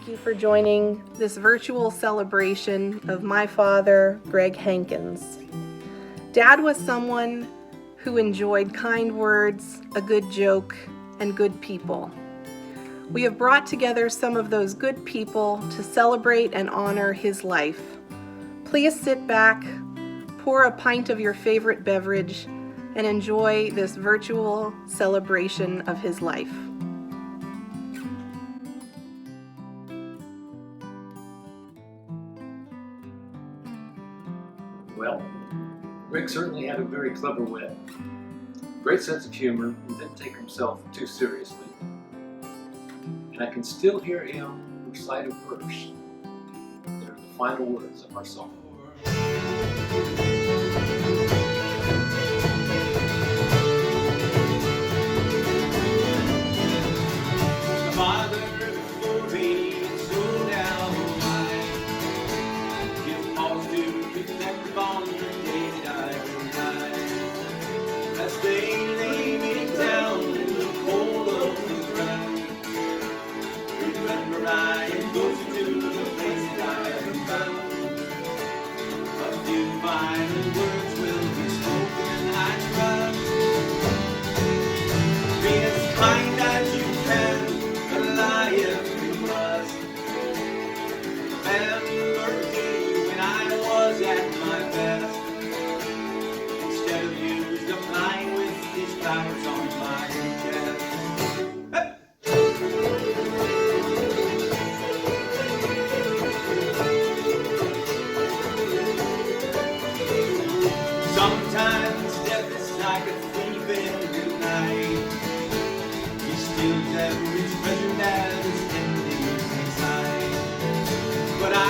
you for joining this virtual celebration of my father, Greg Hankins. Dad was someone who enjoyed kind words, a good joke, and good people. We have brought together some of those good people to celebrate and honor his life. Please sit back, pour a pint of your favorite beverage, and enjoy this virtual celebration of his life. Well, Greg certainly had a very clever wit, great sense of humor, and didn't take himself too seriously. And I can still hear him recite a verse. They're the final words of our song. Father, before me, so now I give pause to reflect upon the day that I will die. As they lay me down in the cold of the ground, remember I am closer to the place that I am found. A few final words will be spoken, I trust. Be as kind as you can. When I was at my best, instead of used up lying with these flowers on my chest. Sometimes death is like a thief in the night. He steals every treasure that is hidden inside. But I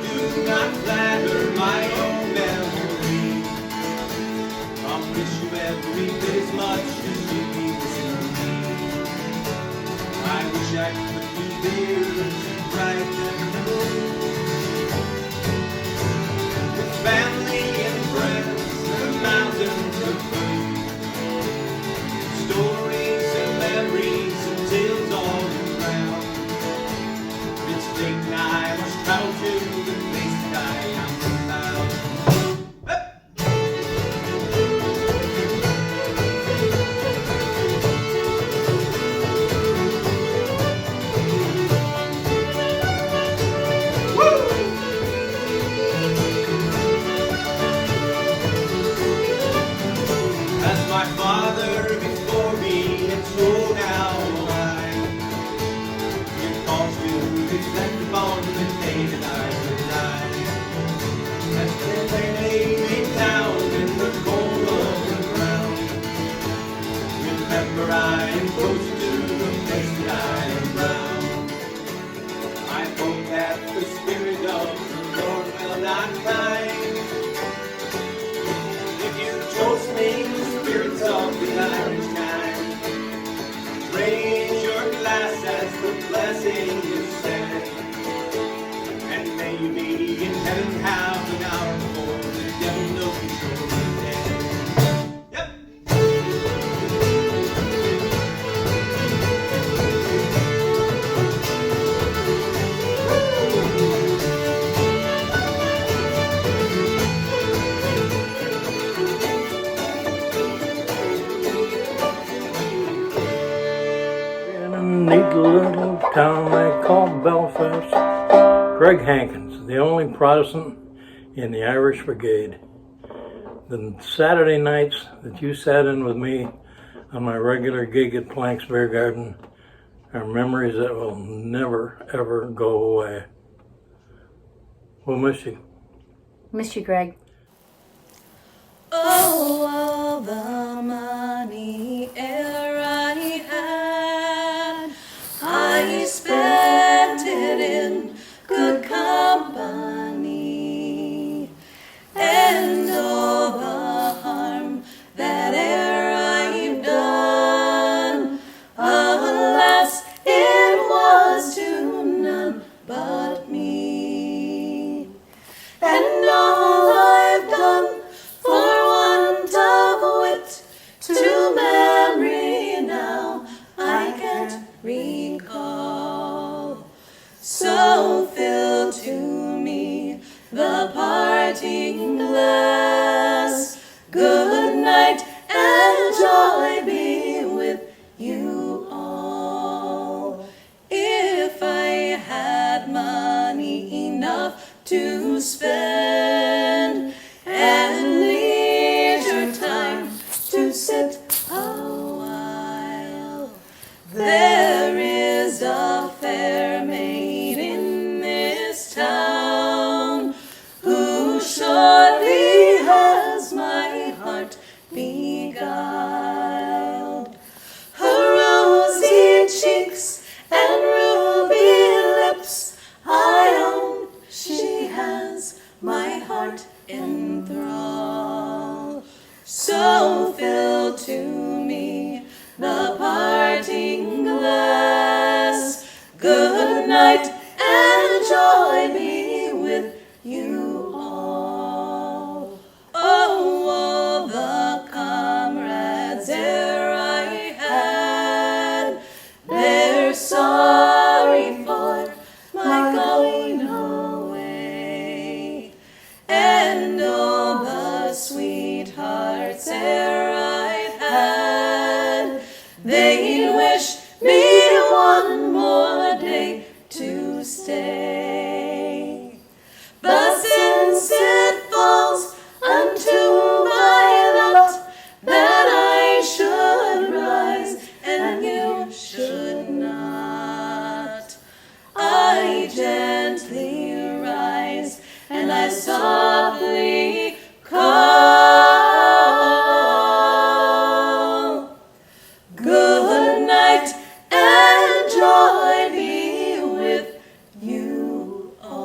do not flatter my own memory. Promise you every bit as much as you deserve me. I wish I could be there to brighten the moon. With family and friends, the mountains of food, stories and memories and tales all around. It's late and I must travel to the place that I am found. As my father before me, and so now I give cause to reflect upon the day that I will die. As they lay me down in the cold of the ground, remember I am close to the place that I am bound. I hope that the Spirit of the Lord will not find. If you toast me, the spirits of the Irish kind, raise your glass as the blessing is said, and may you be in heaven half an hour before the devil knows you're dead. Yep. In a neat little town they call Belfast, Greg Hankins, the only Protestant in the Irish Brigade. The Saturday nights that you sat in with me on my regular gig at Plank's Beer Garden are memories that will never, ever go away. We'll miss you. Miss you, Greg. Oh, all the money e'er I had, I spent it in good company, and all the harm that e'er I've done, alas, it was to none but me. And all I've done for want of wit to spend and leisure time to sit a while. There is a fair maid in this town who surely has my heart beguiled. Her rosy cheeks and ruby lips, I own she has my heart in thrall. So fill to me the parting glass. Good night and joy be with you all. Oh, all the comrades e'er I had, they're sorry for my going away. And all the sweethearts e'er I've had, they'd wish me one more day to stay. But since it falls unto my lot that I should rise and you should not, I gently rise and I softly call. Good night and joy be with you all.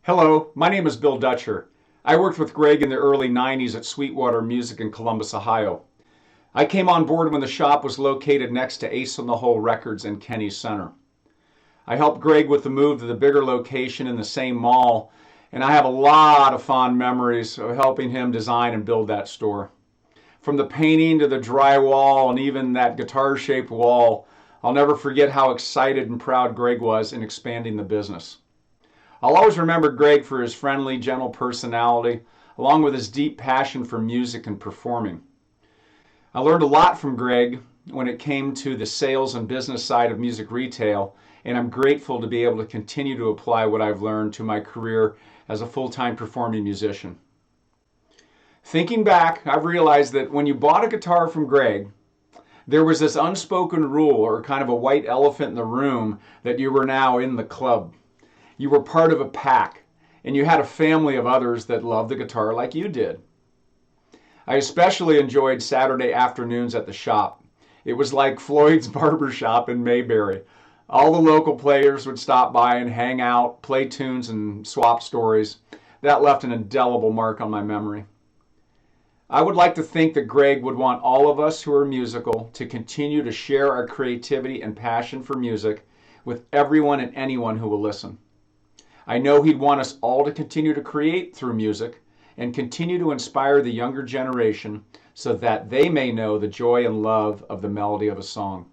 Hello, my name is Bill Dutcher. I worked with Greg in the early 90s at Sweetwater Music in Columbus, Ohio. I came on board when the shop was located next to Ace on the Hole Records in Kenny Center. I helped Greg with the move to the bigger location in the same mall, and I have a lot of fond memories of helping him design and build that store. From the painting to the drywall and even that guitar-shaped wall, I'll never forget how excited and proud Greg was in expanding the business. I'll always remember Greg for his friendly, gentle personality, along with his deep passion for music and performing. I learned a lot from Greg when it came to the sales and business side of music retail, and I'm grateful to be able to continue to apply what I've learned to my career as a full-time performing musician. Thinking back, I've realized that when you bought a guitar from Greg, there was this unspoken rule or kind of a white elephant in the room that you were now in the club. You were part of a pack, and you had a family of others that loved the guitar like you did. I especially enjoyed Saturday afternoons at the shop. It was like Floyd's barbershop in Mayberry. All the local players would stop by and hang out, play tunes, and swap stories. That left an indelible mark on my memory. I would like to think that Greg would want all of us who are musical to continue to share our creativity and passion for music with everyone and anyone who will listen. I know he'd want us all to continue to create through music and continue to inspire the younger generation so that they may know the joy and love of the melody of a song.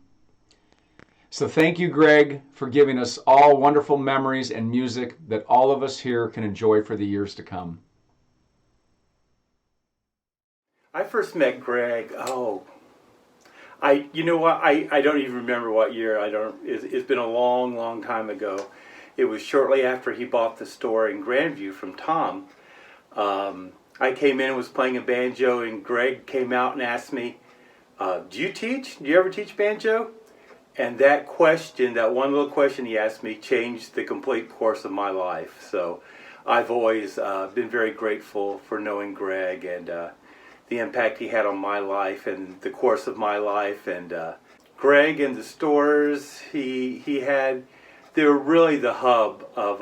So thank you, Greg, for giving us all wonderful memories and music that all of us here can enjoy for the years to come. I first met Greg, you know what, I don't even remember what year. It's been a long, long time ago. It was shortly after he bought the store in Grandview from Tom. I came in and was playing a banjo, and Greg came out and asked me, do you teach? Do you ever teach banjo? And that question, that one little question he asked me, changed the complete course of my life. So I've always been very grateful for knowing Greg and the impact he had on my life and the course of my life. And Greg and the stores he had, they were really the hub of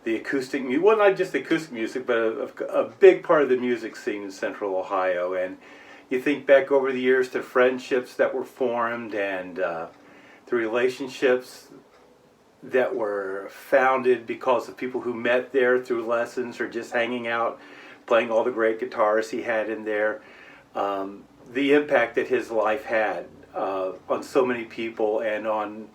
the acoustic music. Well, not just acoustic music, but a big part of the music scene in Central Ohio. And you think back over the years to friendships that were formed and the relationships that were founded because of people who met there through lessons or just hanging out, playing all the great guitars he had in there. The impact that his life had on so many people and on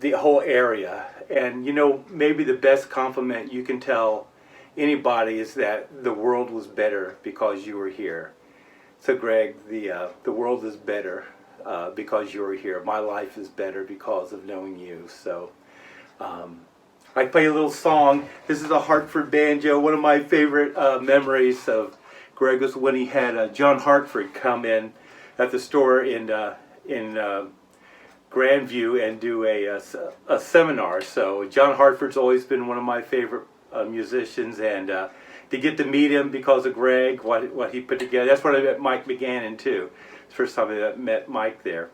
the whole area. And you know, maybe the best compliment you can tell anybody is that the world was better because you were here. So Greg, the world is better because you were here. My life is better because of knowing you. So I play a little song. This is a Hartford banjo. One of my favorite memories of Greg was when he had John Hartford come in at the store in Grandview and do a seminar. So John Hartford's always been one of my favorite musicians, and to get to meet him because of Greg, what he put together. That's when I met Mike McGannon too. It's the first time I met Mike there.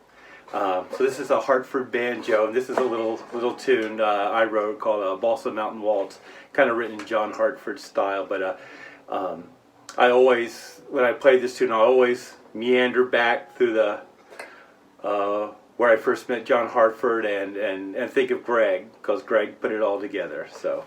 So this is a Hartford banjo, and this is a little tune I wrote called Balsa Mountain Waltz, kind of written in John Hartford style. But I always, when I play this tune, I always meander back through the where I first met John Hartford and think of Greg, because Greg put it all together. So.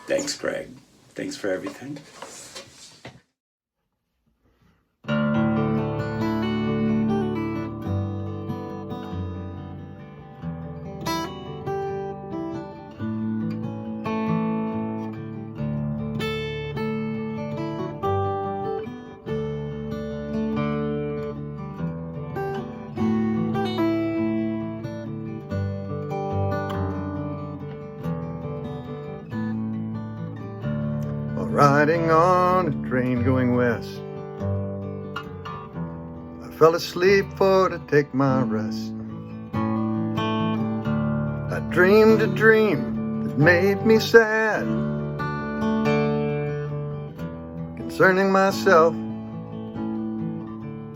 Thanks, Greg. Thanks for everything. Riding on a train going west, I fell asleep for to take my rest. I dreamed a dream that made me sad, concerning myself and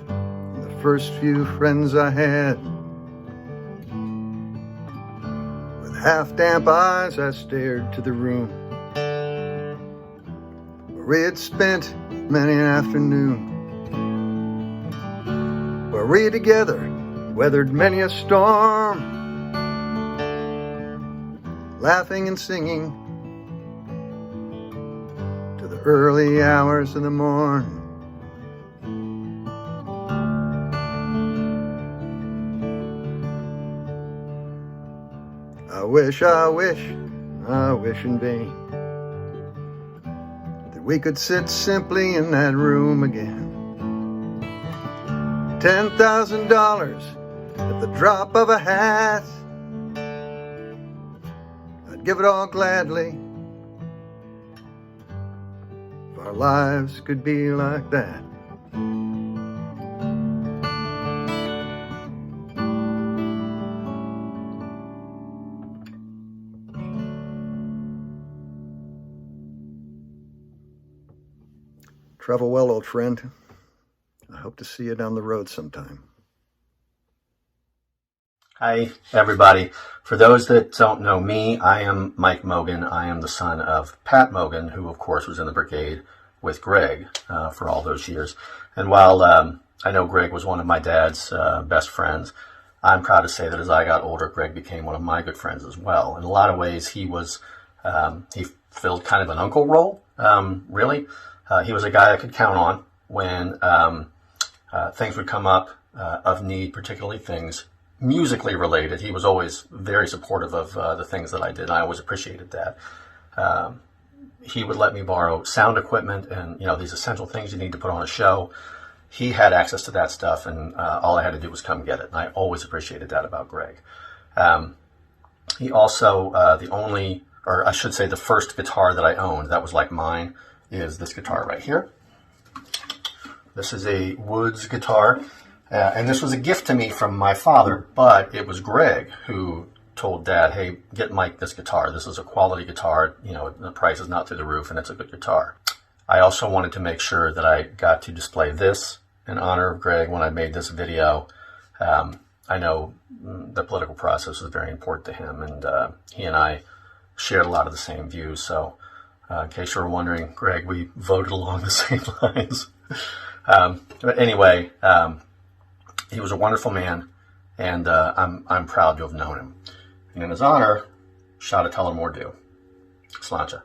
the first few friends I had. With half-damp eyes I stared to the room where we had spent many an afternoon, where where we together weathered many a storm, laughing and singing to the early hours of the morn. I wish in vain that we could sit simply in that room again. $10,000 at the drop of a hat, I'd give it all gladly if our lives could be like that. Travel well, old friend. I hope to see you down the road sometime. Hi, everybody. For those that don't know me, I am Mike Mogan. I am the son of Pat Mogan, who, of course, was in the brigade with Greg for all those years. And while I know Greg was one of my dad's best friends, I'm proud to say that as I got older, Greg became one of my good friends as well. In a lot of ways, he filled kind of an uncle role, really. He was a guy I could count on when things would come up of need, particularly things musically related. He was always very supportive of the things that I did. I always appreciated that. He would let me borrow sound equipment and, these essential things you need to put on a show. He had access to that stuff, and all I had to do was come get it. And I always appreciated that about Greg. He also, the first guitar that I owned that was like mine is this guitar right here. This is a Woods guitar, and this was a gift to me from my father, but it was Greg who told Dad, hey, get Mike this guitar. This is a quality guitar. The price is not through the roof, and it's a good guitar. I also wanted to make sure that I got to display this in honor of Greg when I made this video. I know the political process was very important to him, and he and I shared a lot of the same views. So in case you were wondering, Greg, we voted along the same lines. But anyway, he was a wonderful man, and I'm proud to have known him. And in his honor, shout a teller more do. Sláinte.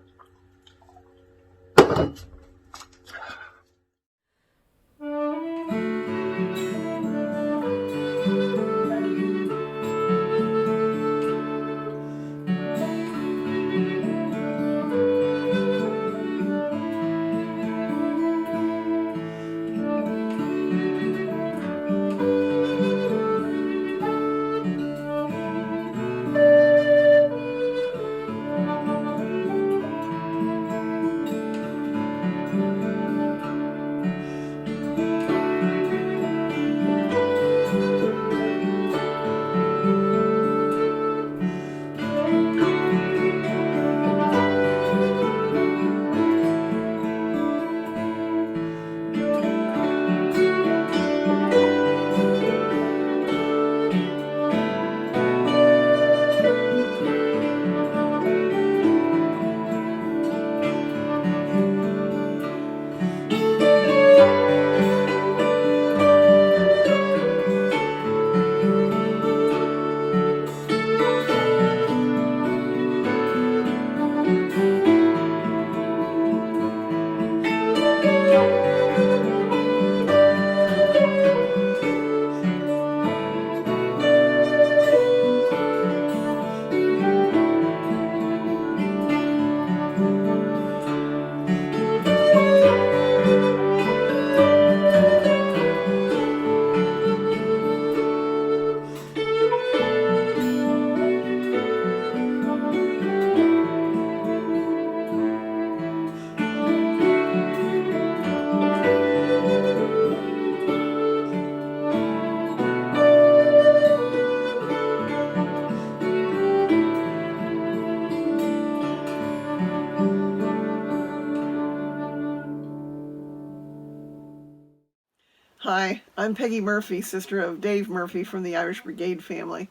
Hi, I'm Peggy Murphy, sister of Dave Murphy from the Irish Brigade family.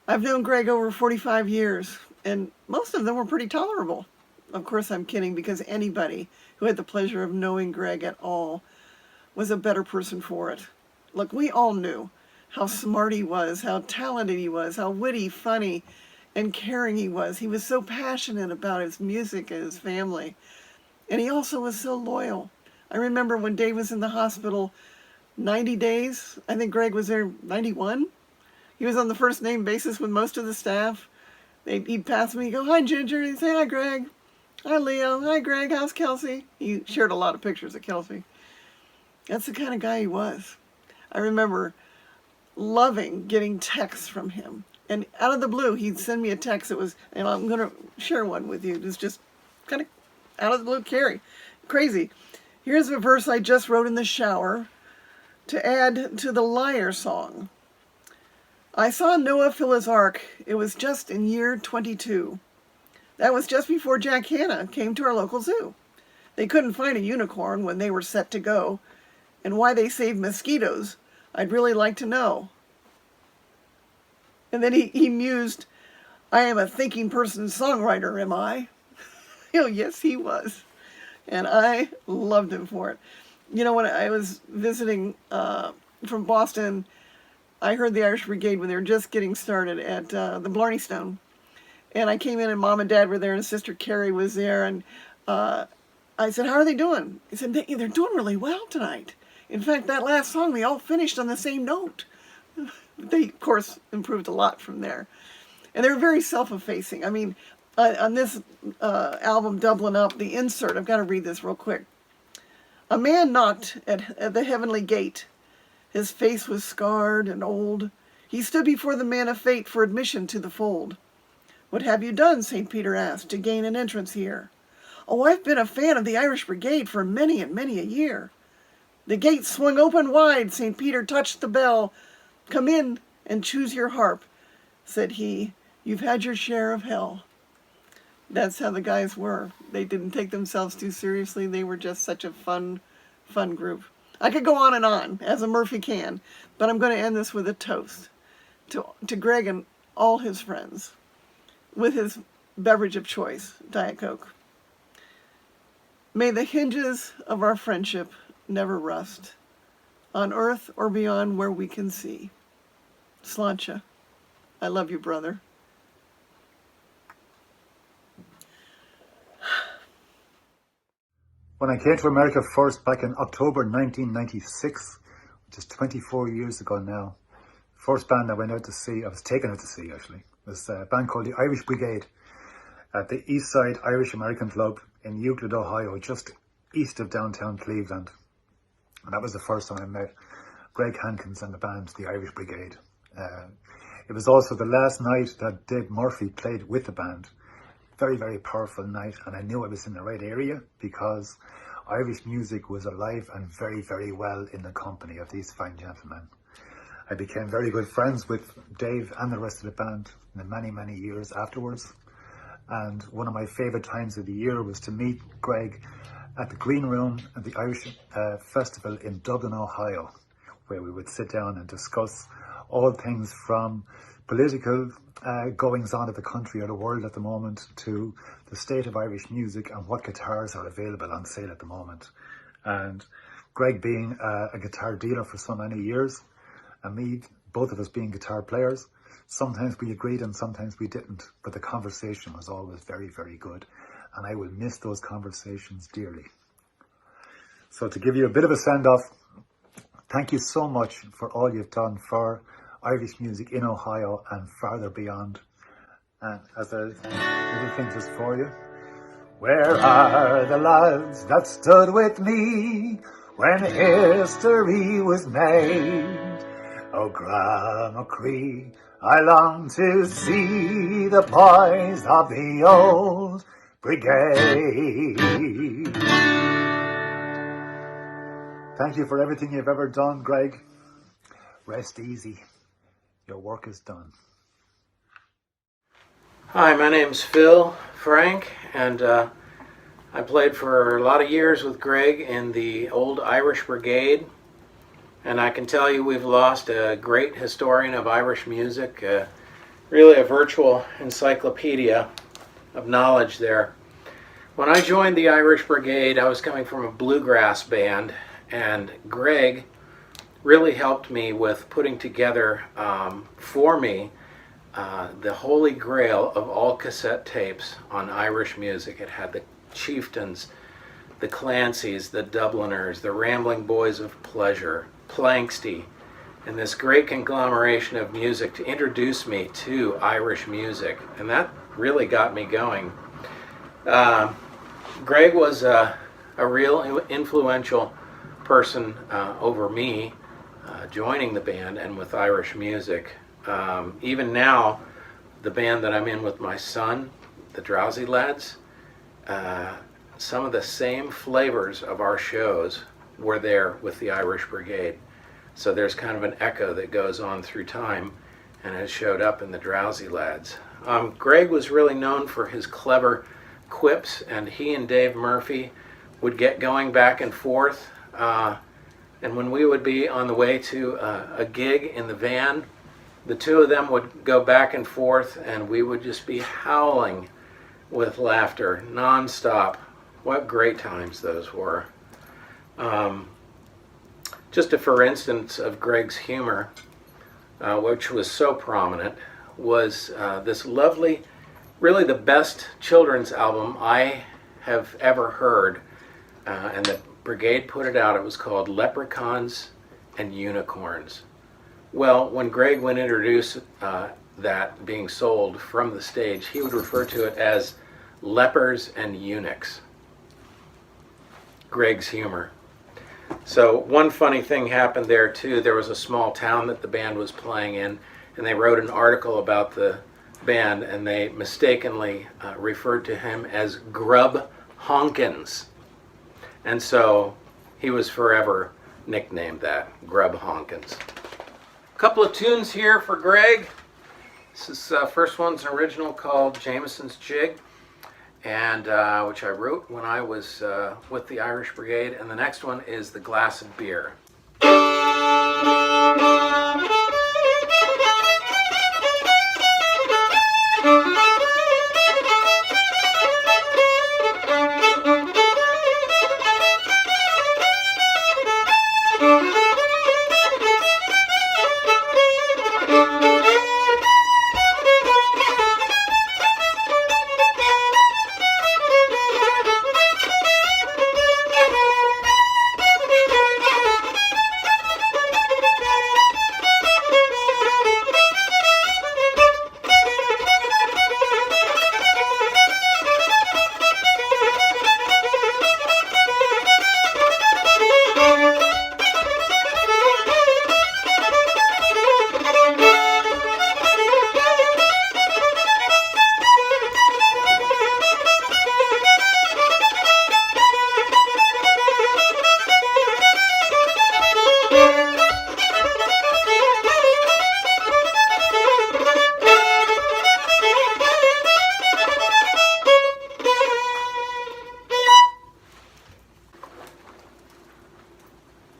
I've known Greg over 45 years, and most of them were pretty tolerable. Of course, I'm kidding, because anybody who had the pleasure of knowing Greg at all was a better person for it. Look, we all knew how smart he was, how talented he was, how witty, funny, and caring he was. He was so passionate about his music and his family. And he also was so loyal. I remember when Dave was in the hospital, 90 days, I think Greg was there 91. He was on the first name basis with most of the staff. He'd pass me, he'd go, "Hi, Ginger." He'd say, "Hi, Greg. Hi, Leo. Hi, Greg. How's Kelsey?" He shared a lot of pictures of Kelsey. That's the kind of guy he was. I remember loving getting texts from him. And out of the blue, he'd send me a text that was, and I'm going to share one with you. It was just kind of out of the blue, Carrie. Crazy. Here's a verse I just wrote in the shower to add to the Liar song. I saw Noah fill his ark. It was just in year 22. That was just before Jack Hanna came to our local zoo. They couldn't find a unicorn when they were set to go. And why they saved mosquitoes, I'd really like to know. And then he mused, "I am a thinking person songwriter, am I?" Oh, yes, he was. And I loved him for it. You know, when I was visiting from Boston, I heard the Irish Brigade when they were just getting started at the Blarney Stone. And I came in and Mom and Dad were there and Sister Carrie was there. And I said, "How are they doing?" He said, "They're doing really well tonight. In fact, that last song, they all finished on the same note." They, of course, improved a lot from there. And they were very self-effacing. I mean, on this album, Doubling Up, the insert, I've got to read this real quick. A man knocked at the heavenly gate. His face was scarred and old. He stood before the man of fate for admission to the fold. "What have you done," St. Peter asked, "to gain an entrance here?" "Oh, I've been a fan of the Irish Brigade for many and many a year." The gate swung open wide. St. Peter touched the bell. "Come in and choose your harp," said he. "You've had your share of hell." That's how the guys were. They didn't take themselves too seriously. They were just such a fun group. I could go on, as a Murphy can, but I'm going to end this with a toast to Greg and all his friends with his beverage of choice, Diet Coke. May the hinges of our friendship never rust, on earth or beyond where we can see. Sláinte. I love you, brother. When I came to America first back in October 1996, which is 24 years ago now, the first band I went out to see, I was taken out to see actually, was a band called the Irish Brigade at the East Side Irish American Club in Euclid, Ohio, just east of downtown Cleveland. And that was the first time I met Greg Hankins and the band, the Irish Brigade. It was also the last night that Dave Murphy played with the band. Very, very powerful night, and I knew I was in the right area because Irish music was alive and very, very well in the company of these fine gentlemen. I became very good friends with Dave and the rest of the band in the many, many years afterwards. And one of my favourite times of the year was to meet Greg at the Green Room at the Irish Festival in Dublin, Ohio, where we would sit down and discuss all things from political goings on of the country or the world at the moment to the state of Irish music and what guitars are available on sale at the moment. And Greg being a guitar dealer for so many years, and me, both of us being guitar players, sometimes we agreed and sometimes we didn't, but the conversation was always very, very good, and I will miss those conversations dearly. So to give you a bit of a send-off, thank you so much for all you've done for Irish music in Ohio and farther beyond. And as a little thing just for you. Where are the lads that stood with me when history was made? Oh, Graham O'Cree, I long to see the boys of the old brigade. Thank you for everything you've ever done, Greg. Rest easy. Your work is done. Hi, my name's Phil Frank, and I played for a lot of years with Greg in the old Irish Brigade, and I can tell you we've lost a great historian of Irish music, really a virtual encyclopedia of knowledge there. When I joined the Irish Brigade, I was coming from a bluegrass band, and Greg really helped me with putting together for me the holy grail of all cassette tapes on Irish music. It had the Chieftains, the Clancys, the Dubliners, the Rambling Boys of Pleasure, Planxty, and this great conglomeration of music to introduce me to Irish music. And that really got me going. Greg was a real influential person over me joining the band and with Irish music. Even now, the band that I'm in with my son, the Drowsy Lads, some of the same flavors of our shows were there with the Irish Brigade. So there's kind of an echo that goes on through time and has showed up in the Drowsy Lads. Greg was really known for his clever quips, and he and Dave Murphy would get going back and forth. And when we would be on the way to a gig in the van, the two of them would go back and forth, and we would just be howling with laughter nonstop. What great times those were. Just a for instance of Greg's humor, which was so prominent, was this lovely, really the best children's album I have ever heard, and the Brigade put it out. It was called Leprechauns and Unicorns. Well, when Greg would introduce that being sold from the stage, he would refer to it as Lepers and Eunuchs. Greg's humor. So one funny thing happened there too. There was a small town that the band was playing in, and they wrote an article about the band, and they mistakenly referred to him as Greg Hankins. And so he was forever nicknamed that, Greg Hankins. A couple of tunes here for Greg. This is first one's an original called Jameson's Jig, and which I wrote when I was with the Irish Brigade, and the next one is The Glass of Beer.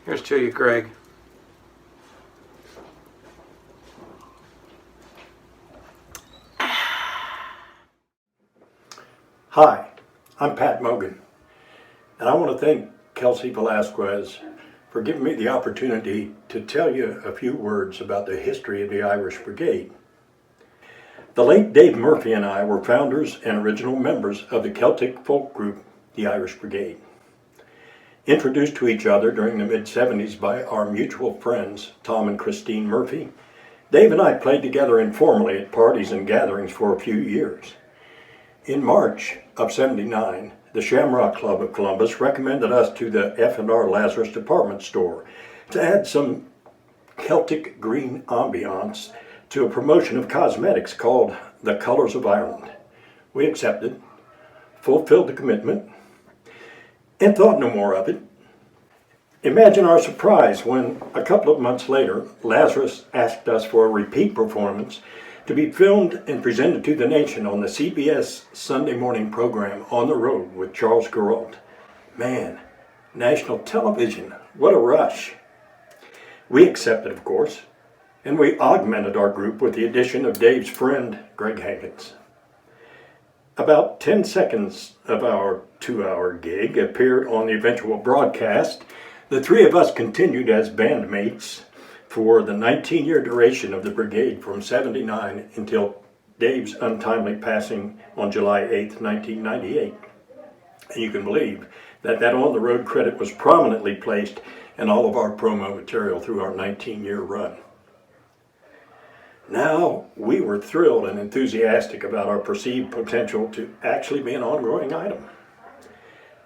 Here's to you, Greg. Hi, I'm Pat Mogan, and I want to thank Kelsey Velasquez for giving me the opportunity to tell you a few words about the history of the Irish Brigade. The late Dave Murphy and I were founders and original members of the Celtic folk group, the Irish Brigade. Introduced to each other during the mid-70s by our mutual friends, Tom and Christine Murphy, Dave and I played together informally at parties and gatherings for a few years. In March of '79, the Shamrock Club of Columbus recommended us to the F&R Lazarus department store to add some Celtic green ambiance to a promotion of cosmetics called The Colors of Ireland. We accepted, fulfilled the commitment, and thought no more of it. Imagine our surprise when, a couple of months later, Lazarus asked us for a repeat performance to be filmed and presented to the nation on the CBS Sunday morning program On the Road with Charles Kuralt. Man, national television, what a rush. We accepted, of course, and we augmented our group with the addition of Dave's friend, Greg Hankins. About 10 seconds of our 2-hour gig appeared on the eventual broadcast The three of us continued as bandmates for the 19-year duration of the brigade from '79 until Dave's untimely passing on July 8th, 1998. And you can believe that on-the-road credit was prominently placed in all of our promo material through our 19-year run. Now, we were thrilled and enthusiastic about our perceived potential to actually be an ongoing item.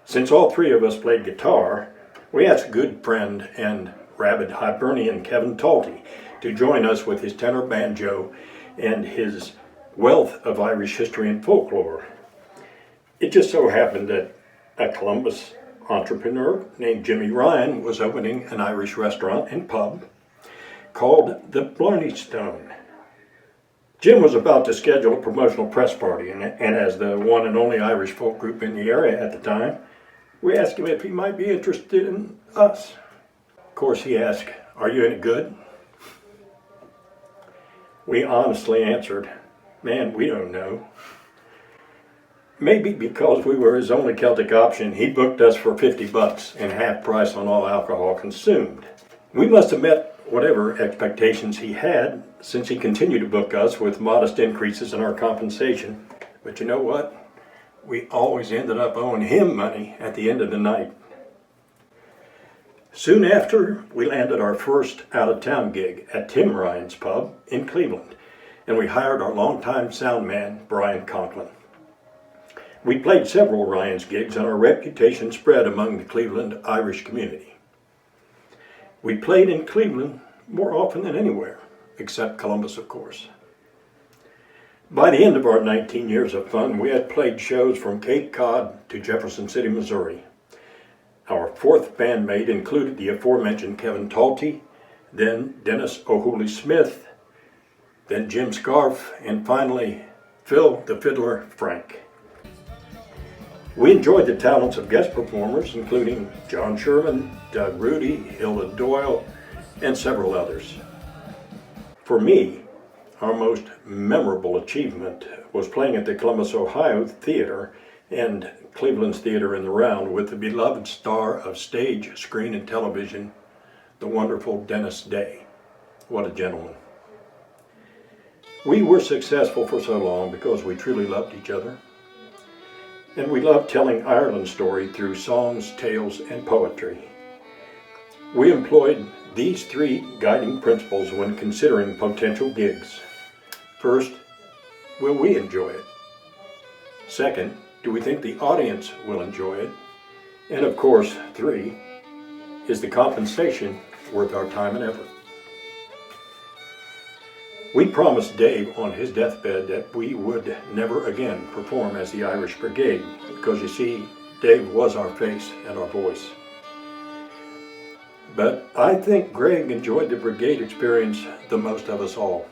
Since all three of us played guitar, we asked good friend and rabid Hibernian Kevin Talty to join us with his tenor banjo and his wealth of Irish history and folklore. It just so happened that a Columbus entrepreneur named Jimmy Ryan was opening an Irish restaurant and pub called the Blarney Stone. Jim was about to schedule a promotional press party, and as the one and only Irish folk group in the area at the time, we asked him if he might be interested in us. Of course, he asked, "Are you any good?" We honestly answered, "Man, we don't know." Maybe because we were his only Celtic option, he booked us for $50 and half price on all alcohol consumed. We must have met whatever expectations he had, since he continued to book us with modest increases in our compensation. But you know what? We always ended up owing him money at the end of the night. Soon after, we landed our first out-of-town gig at Tim Ryan's pub in Cleveland, and we hired our longtime sound man, Brian Conklin. We played several Ryan's gigs, and our reputation spread among the Cleveland Irish community. We played in Cleveland more often than anywhere, except Columbus, of course. By the end of our 19 years of fun, we had played shows from Cape Cod to Jefferson City, Missouri. Our fourth bandmate included the aforementioned Kevin Talty, then Dennis O'Hooley Smith, then Jim Scarf, and finally Phil the Fiddler Frank. We enjoyed the talents of guest performers, including John Sherman, Doug Rudy, Hilda Doyle, and several others. For me, our most memorable achievement was playing at the Columbus, Ohio Theater and Cleveland's Theater in the Round with the beloved star of stage, screen, and television, the wonderful Dennis Day. What a gentleman. We were successful for so long because we truly loved each other. And we loved telling Ireland's story through songs, tales, and poetry. We employed these three guiding principles when considering potential gigs. First, will we enjoy it? Second, do we think the audience will enjoy it? And of course, 3, is the compensation worth our time and effort? We promised Dave on his deathbed that we would never again perform as the Irish Brigade, because you see, Dave was our face and our voice. But I think Greg enjoyed the brigade experience the most of us all.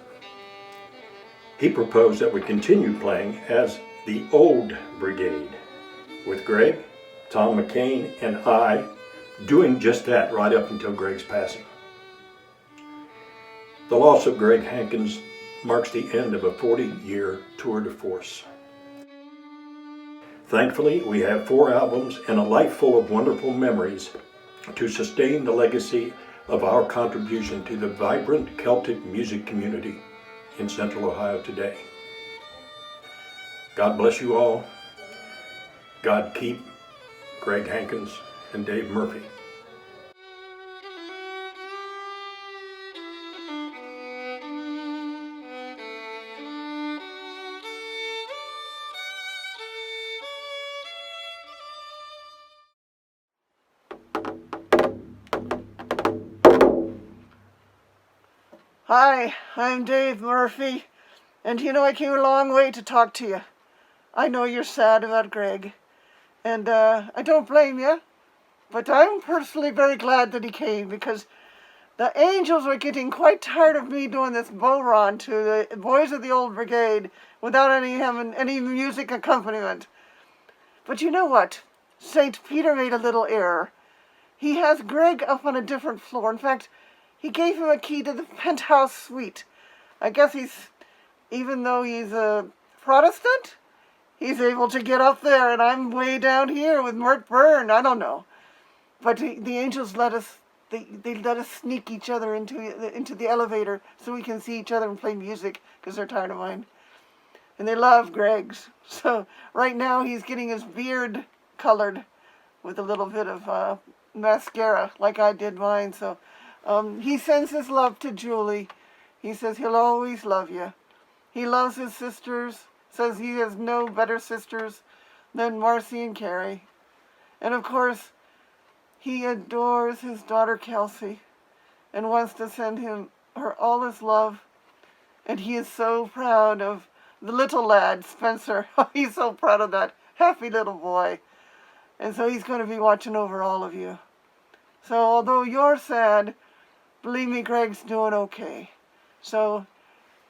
He proposed that we continue playing as the old brigade, with Greg, Tom McCain, and I doing just that right up until Greg's passing. The loss of Greg Hankins marks the end of a 40-year tour de force. Thankfully, we have 4 albums and a life full of wonderful memories to sustain the legacy of our contribution to the vibrant Celtic music community in Central Ohio today. God bless you all. God keep Greg Hankins and Dave Murphy. Hi, I'm Dave Murphy, and you know I came a long way to talk to you. I know you're sad about Greg, and I don't blame you, but I'm personally very glad that he came, because the Angels were getting quite tired of me doing this bow run to the boys of the old brigade without having any music accompaniment. But you know what? St. Peter made a little error. He has Greg up on a different floor. In fact, he gave him a key to the penthouse suite. I guess even though he's a Protestant, he's able to get up there, and I'm way down here with Mert Byrne. I don't know. But the angels let us. They let us sneak each other into the elevator so we can see each other and play music because they're tired of mine. And they love Greg's. So right now he's getting his beard colored with a little bit of mascara like I did mine. So he sends his love to Julie. He says he'll always love you. He loves his sisters, says he has no better sisters than Marcy and Carrie. And of course, he adores his daughter Kelsey and wants to send her all his love. And he is so proud of the little lad, Spencer. He's so proud of that happy little boy. And so he's going to be watching over all of you. So although you're sad, believe me, Greg's doing okay. So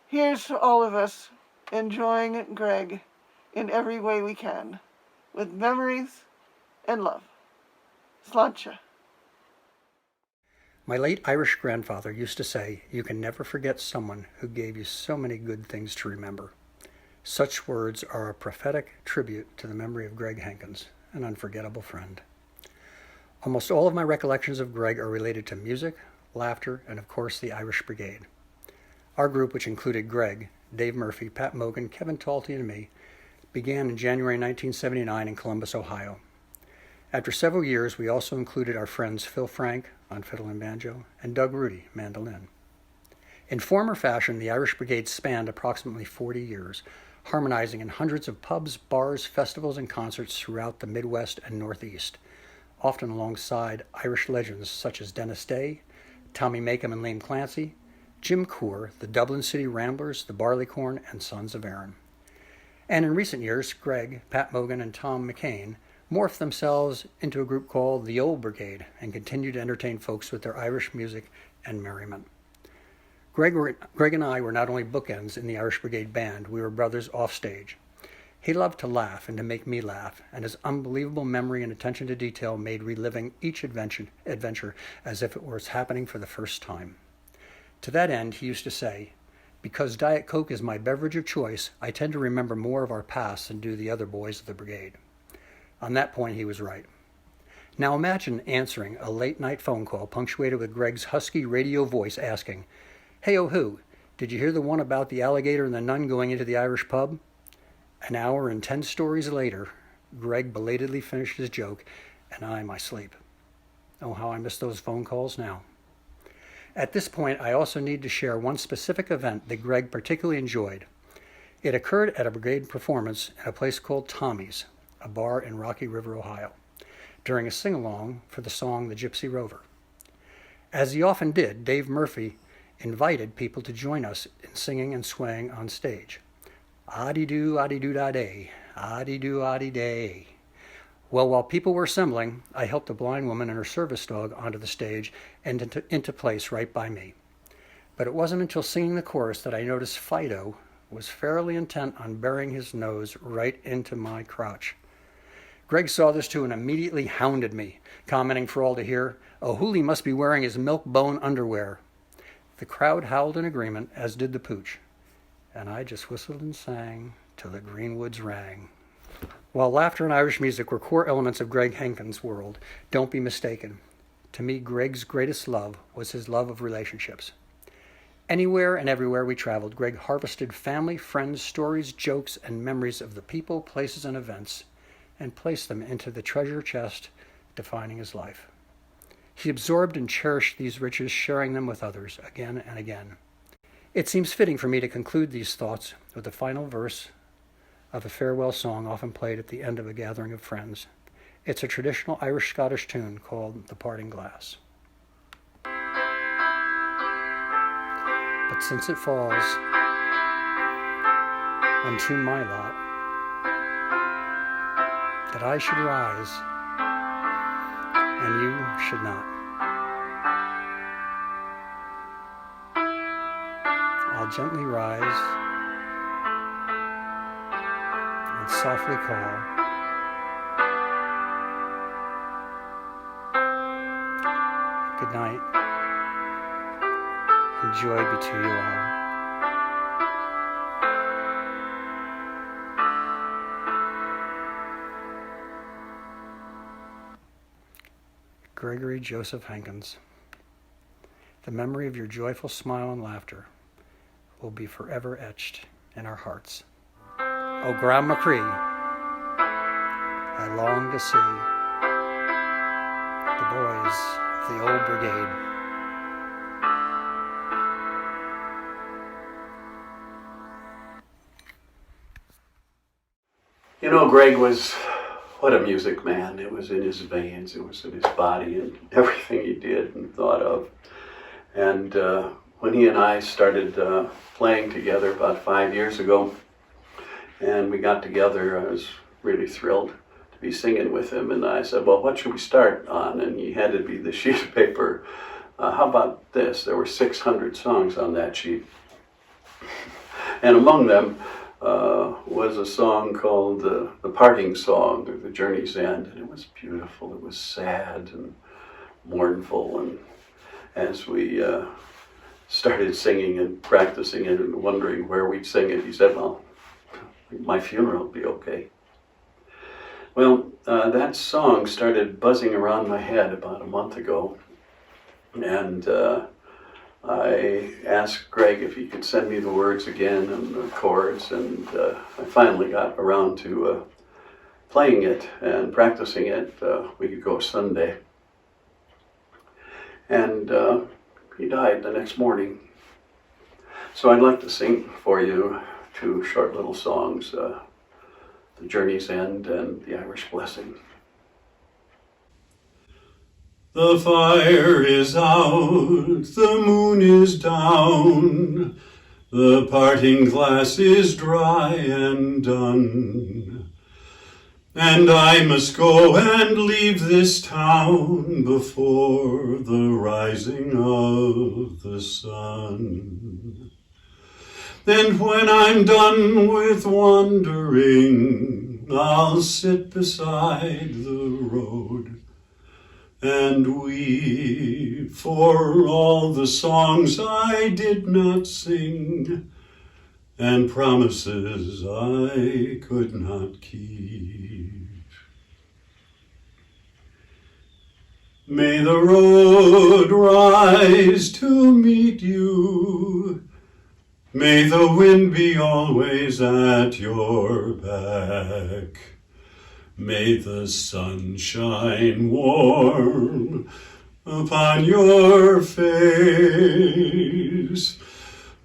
here's to all of us enjoying Greg in every way we can, with memories and love. Sláinte. My late Irish grandfather used to say, "You can never forget someone who gave you so many good things to remember." Such words are a prophetic tribute to the memory of Greg Hankins, an unforgettable friend. Almost all of my recollections of Greg are related to music, laughter, and of course the Irish Brigade. Our group, which included Greg, Dave Murphy, Pat Mogan, Kevin Talty, and me, began in January 1979 in Columbus, Ohio. After several years, we also included our friends Phil Frank on fiddle and banjo and Doug Rudy, mandolin. In form or fashion, the Irish Brigade spanned approximately 40 years, harmonizing in hundreds of pubs, bars, festivals, and concerts throughout the Midwest and Northeast, often alongside Irish legends such as Dennis Day, Tommy Makem and Liam Clancy, Jim Coore, the Dublin City Ramblers, the Barleycorn, and Sons of Erin. And in recent years, Greg, Pat Mogan, and Tom McCain morphed themselves into a group called the Old Brigade and continued to entertain folks with their Irish music and merriment. Greg and I were not only bookends in the Irish Brigade band, we were brothers offstage. He loved to laugh and to make me laugh, and his unbelievable memory and attention to detail made reliving each adventure as if it was happening for the first time. To that end, he used to say, "Because Diet Coke is my beverage of choice, I tend to remember more of our past than do the other boys of the brigade." On that point, he was right. Now imagine answering a late-night phone call punctuated with Greg's husky radio voice asking, "Hey, oh who, did you hear the one about the alligator and the nun going into the Irish pub?" An hour and 10 stories later, Greg belatedly finished his joke, and I my sleep. Oh, how I miss those phone calls now. At this point, I also need to share one specific event that Greg particularly enjoyed. It occurred at a brigade performance at a place called Tommy's, a bar in Rocky River, Ohio, during a sing-along for the song The Gypsy Rover. As he often did, Dave Murphy invited people to join us in singing and swaying on stage. Addy-doo-da-day, addy-doo-addy-day. Well, while people were assembling, I helped a blind woman and her service dog onto the stage and into place right by me. But it wasn't until singing the chorus that I noticed Fido was fairly intent on burying his nose right into my crotch. Greg saw this too and immediately hounded me, commenting for all to hear, "Oh, Hooli must be wearing his milk bone underwear." The crowd howled in agreement, as did the pooch, and I just whistled and sang till the greenwoods rang. While laughter and Irish music were core elements of Greg Hankins' world, don't be mistaken. To me, Greg's greatest love was his love of relationships. Anywhere and everywhere we traveled, Greg harvested family, friends, stories, jokes, and memories of the people, places, and events, and placed them into the treasure chest defining his life. He absorbed and cherished these riches, sharing them with others again and again. It seems fitting for me to conclude these thoughts with the final verse of a farewell song often played at the end of a gathering of friends. It's a traditional Irish-Scottish tune called The Parting Glass. But since it falls unto my lot that I should rise and you should not, I'll gently rise and softly call, "Good night, and joy be to you all." Gregory Joseph Hankins. The memory of your joyful smile and laughter will be forever etched in our hearts. Oh, Graham McCree, I long to see the boys of the old brigade. You know, Greg was, what a music man. It was in his veins, it was in his body, and everything he did and thought of. And when he and I started playing together about 5 years ago, and we got together, I was really thrilled to be singing with him. And I said, well, what should we start on? And he handed me the sheet of paper. How about this? There were 600 songs on that sheet. And among them was a song called The Parting Song, or The Journey's End. And it was beautiful. It was sad and mournful. And as we started singing and practicing it and wondering where we'd sing it, he said, well, my funeral will be okay. Well, that song started buzzing around my head about a month ago. And I asked Greg if he could send me the words again and the chords, and I finally got around to playing it and practicing it a week ago Sunday. And he died the next morning. So I'd like to sing for you two short little songs, The Journey's End and The Irish Blessing. The fire is out, the moon is down, the parting glass is dry and done, and I must go and leave this town before the rising of the sun. And when I'm done with wandering, I'll sit beside the road and weep for all the songs I did not sing and promises I could not keep. May the road rise to meet you. May the wind be always at your back. May the sun shine warm upon your face.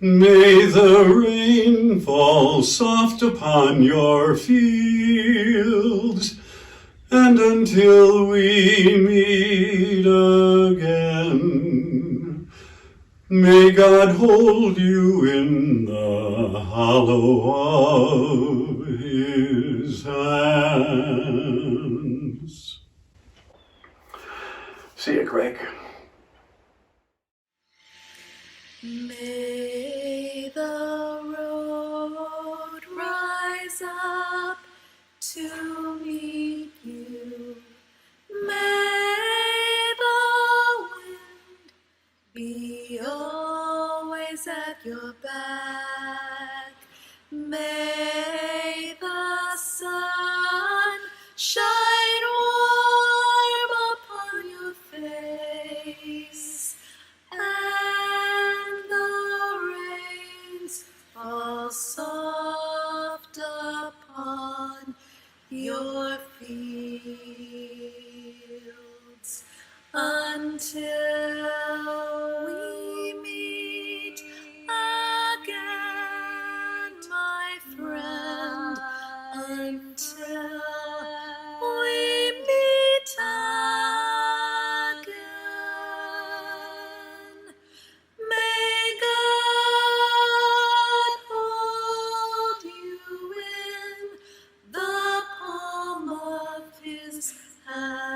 May the rain fall soft upon your fields. And until we meet again, may God hold you in the hollow of His hands. See you, Greg. May the road rise up to meet you. May the wind be always at your back. May the sun shine warm upon your face, and the rains fall soft upon your fields, until we meet again, my friend, until we meet again. May God hold you in the palm of His hand.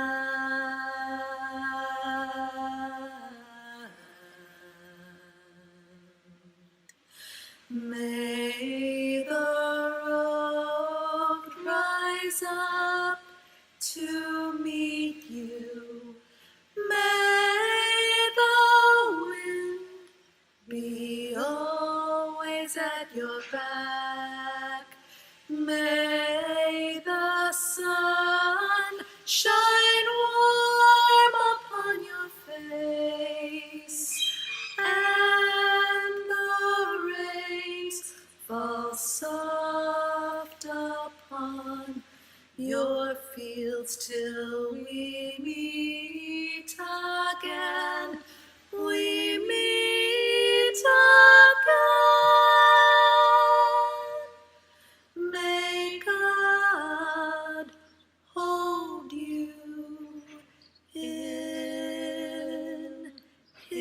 May the road rise up to meet you. May the wind be always at your back. May the sun shine warm upon fields till we meet again. We meet again. May God hold you in His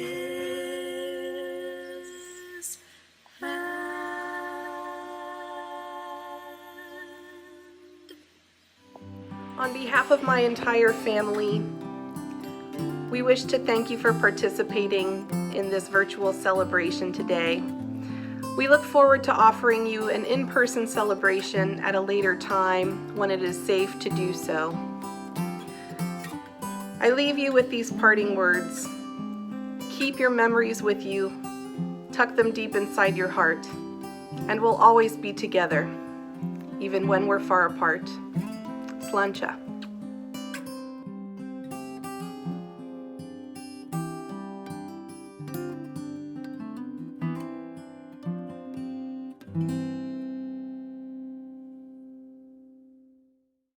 hand. On behalf of my entire family, we wish to thank you for participating in this virtual celebration today. We look forward to offering you an in-person celebration at a later time when it is safe to do so. I leave you with these parting words. Keep your memories with you, tuck them deep inside your heart, and we'll always be together, even when we're far apart. Slancha.